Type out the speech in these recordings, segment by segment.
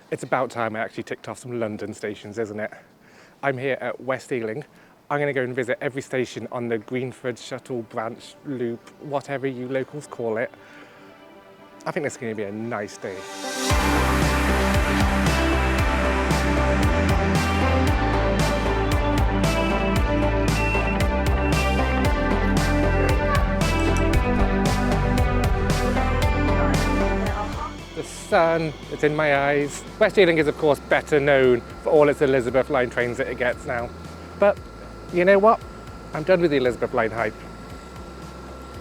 It's about time I actually ticked off some London stations, isn't it? I'm here at West Ealing. I'm going to go and visit every station on the Greenford shuttle branch loop, whatever you locals call it. I think this is going to be a nice day. The sun, it's in my eyes. West Ealing is of course better known for all its Elizabeth line trains that it gets now. But you know what? I'm done with the Elizabeth line hype.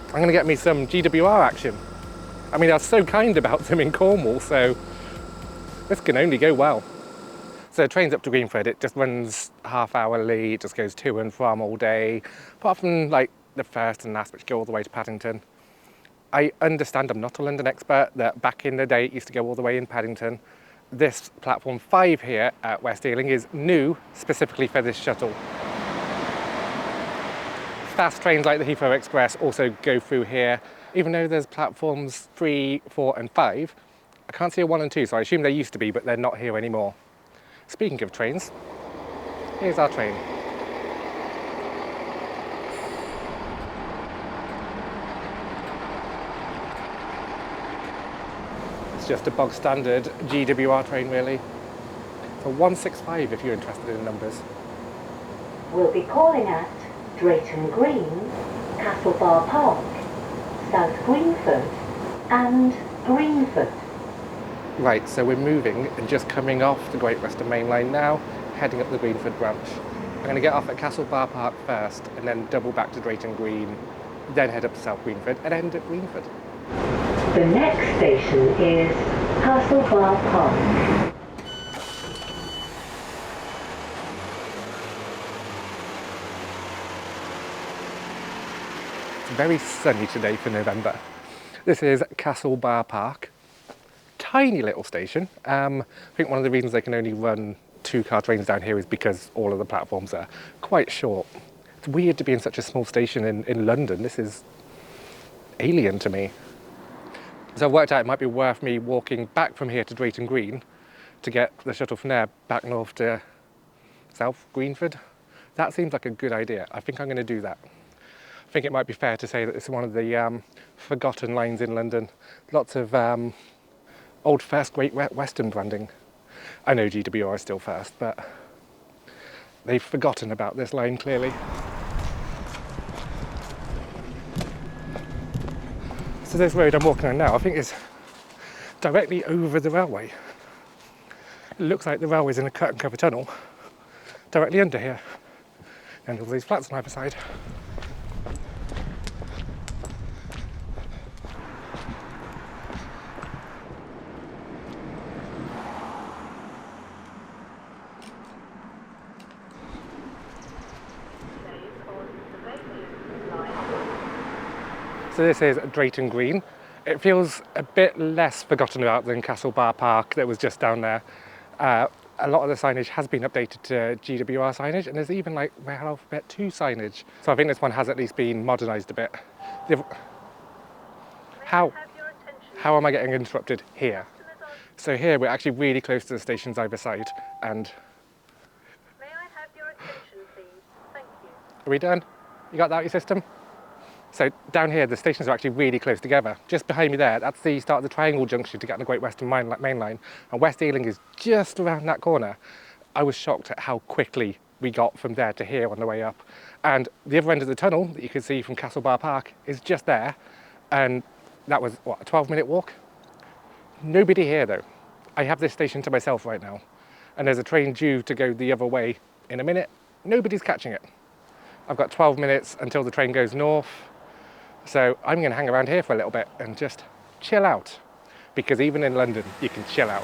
I'm going to get me some GWR action. I mean, I was so kind about them in Cornwall, so this can only go well. So the train's up to Greenford, it just runs half-hourly, it just goes to and from all day, apart from like the first and last, which go all the way to Paddington. I understand I'm not a London expert, that back in the day it used to go all the way in Paddington. This platform 5 here at West Ealing is new specifically for this shuttle. Fast trains like the Heathrow Express also go through here. Even though there's platforms 3, 4 and 5, I can't see a 1 and 2, so I assume they used to be, but they're not here anymore. Speaking of trains, here's our train. It's just a bog standard GWR train really. For 165 if you're interested in numbers. We'll be calling at Drayton Green, Castlebar Park, South Greenford and Greenford. Right, so we're moving and just coming off the Great Western Main Line now, heading up the Greenford Branch. I'm going to get off at Castlebar Park first and then double back to Drayton Green, then head up to South Greenford and end at Greenford. The next station is Castlebar Park. It's very sunny today for November. This is Castlebar Park. Tiny little station. I think one of the reasons they can only run 2-car trains down here is because all of the platforms are quite short. It's weird to be in such a small station in London. This is alien to me. So I've worked out it might be worth me walking back from here to Drayton Green to get the shuttle from there back north to South Greenford. That seems like a good idea. I think I'm going to do that. I think it might be fair to say that it's one of the forgotten lines in London. Lots of old First Great Western branding. I know GWR is still first, but they've forgotten about this line clearly. So this road I'm walking on now, I think is directly over the railway. It looks like the railway's in a cut and cover tunnel directly under here. And all these flats on either side. So this is Drayton Green. It feels a bit less forgotten about than Castlebar Park that was just down there. A lot of the signage has been updated to GWR signage, and there's even like Rail Alphabet 2 signage. So I think this one has at least been modernised a bit. How am I getting interrupted here? So here we're actually really close to the stations either side, and... May I have your attention, please? Thank you. Are we done? You got that out your system? So down here, the stations are actually really close together. Just behind me there, that's the start of the Triangle Junction to get on the Great Western Main Line. And West Ealing is just around that corner. I was shocked at how quickly we got from there to here on the way up. And the other end of the tunnel that you can see from Castlebar Park is just there. And that was, what, a 12-minute walk? Nobody here though. I have this station to myself right now. And there's a train due to go the other way in a minute. Nobody's catching it. I've got 12 minutes until the train goes north. So I'm going to hang around here for a little bit and just chill out, because even in London you can chill out.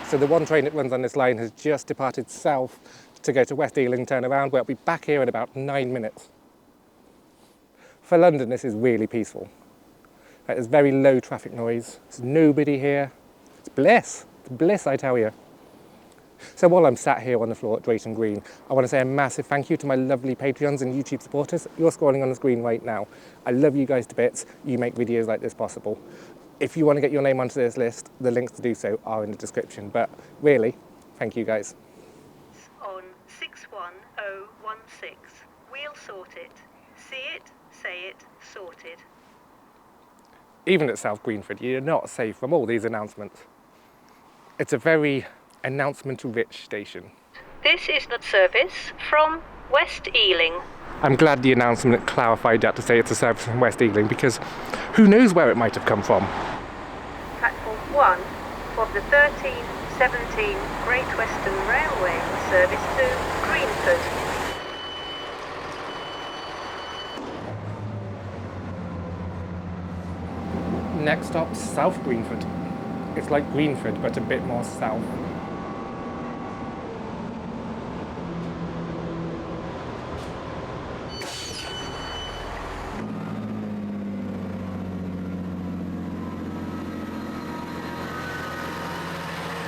So the one train that runs on this line has just departed south to go to West Ealing, turn around, where it'll be back here in about 9 minutes. For London, this is really peaceful. There's very low traffic noise, there's nobody here. It's bliss. Bliss, I tell you. So while I'm sat here on the floor at Drayton Green, I want to say a massive thank you to my lovely Patreons and YouTube supporters. You're scrolling on the screen right now. I love you guys to bits. You make videos like this possible. If you want to get your name onto this list, the links to do so are in the description. But really, thank you guys. On 61016. We'll sort it. See it, say it, sorted. Even at South Greenford, you're not safe from all these announcements. It's a very announcement-rich station. This is the service from West Ealing. I'm glad the announcement clarified that to say it's a service from West Ealing, because who knows where it might have come from. Platform 1 of the 1317 Great Western Railway service to Greenford. Next stop, South Greenford. It's like Greenford, but a bit more south.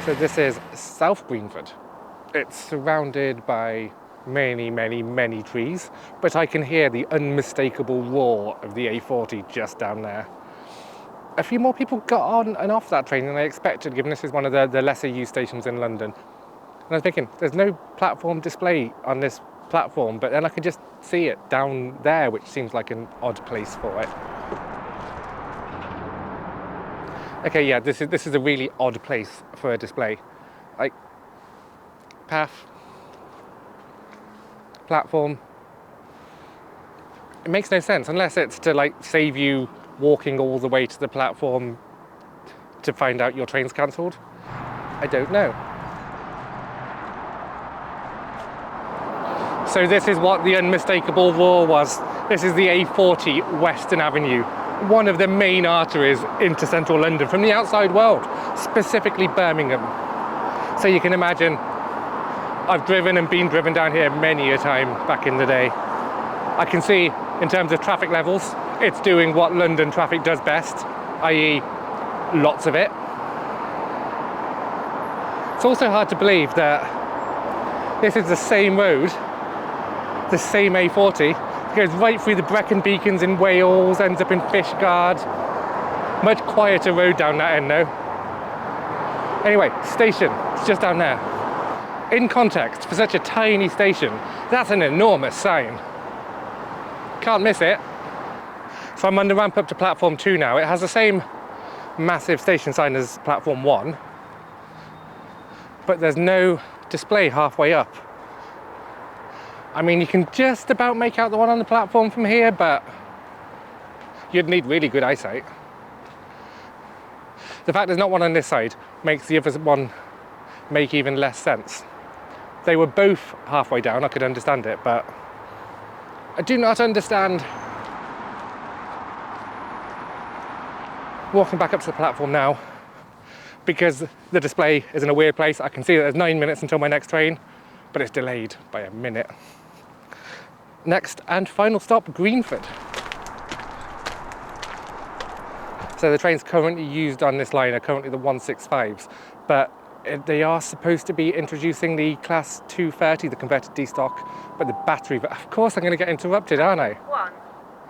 So this is South Greenford. It's surrounded by many trees, but I can hear the unmistakable roar of the A40 just down there. A few more people got on and off that train than I expected, given this is one of the lesser used stations in London. And I was thinking, there's no platform display on this platform, but then I could just see it down there, which seems like an odd place for it. Okay, yeah, this is a really odd place for a display. Like, path, platform. It makes no sense, unless it's to like save you walking all the way to the platform to find out your train's cancelled. I don't know. So this is what the unmistakable roar was. This is the A40 Western Avenue, one of the main arteries into central London from the outside world, specifically Birmingham. So you can imagine, I've driven and been driven down here many a time back in the day. I can see, in terms of traffic levels, it's doing what London traffic does best, i.e. lots of it. It's also hard to believe that this is the same road, the same A40, goes right through the Brecon Beacons in Wales, ends up in Fishguard. Much quieter road down that end though. Anyway, station, it's just down there. In context, for such a tiny station, that's an enormous sign. Can't miss it. So I'm on the ramp up to platform 2 now. It has the same massive station sign as platform 1, but there's no display halfway up. I mean, you can just about make out the one on the platform from here, but you'd need really good eyesight. The fact there's not one on this side makes the other one make even less sense. If they were both halfway down, I could understand it, but I do not understand. Walking back up to the platform now, because the display is in a weird place. I can see that there's 9 minutes until my next train, but it's delayed by a minute. Next and final stop, Greenford. So the trains currently used on this line are currently the 165s, but they are supposed to be introducing the class 230, the converted D-stock, but the battery, but of course I'm going to get interrupted, aren't I? 1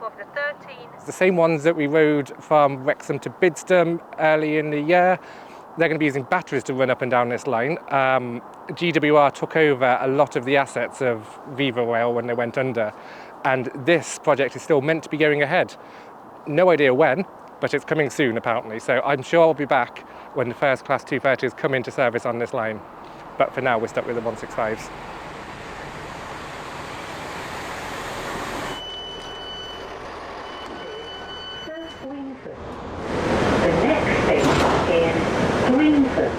of the 13. It's the same ones that we rode from Wrexham to Bidston early in the year. They're going to be using batteries to run up and down this line. GWR took over a lot of the assets of Viva Rail when they went under, and this project is still meant to be going ahead. No idea when, but it's coming soon apparently, so I'm sure I'll be back when the first class 230s come into service on this line. But for now, we're stuck with the 165s. Greenford. The next station is Greenford.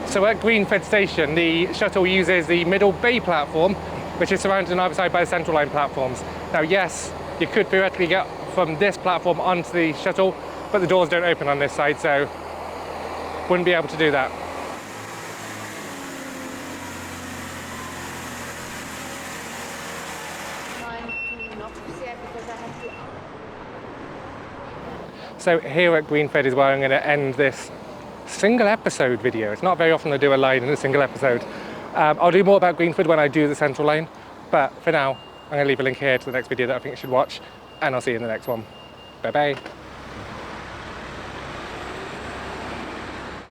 So at Greenford Station, the shuttle uses the Middle Bay platform, which is surrounded on either side by the Central Line platforms. Now, yes, you could theoretically get from this platform onto the shuttle, but the doors don't open on this side, so wouldn't be able to do that. So here at Greenford is where I'm going to end this single episode video. It's not very often I do a line in a single episode. I'll do more about Greenford when I do the central line, but for now I'm going to leave a link here to the next video that I think you should watch, and I'll see you in the next one. Bye bye.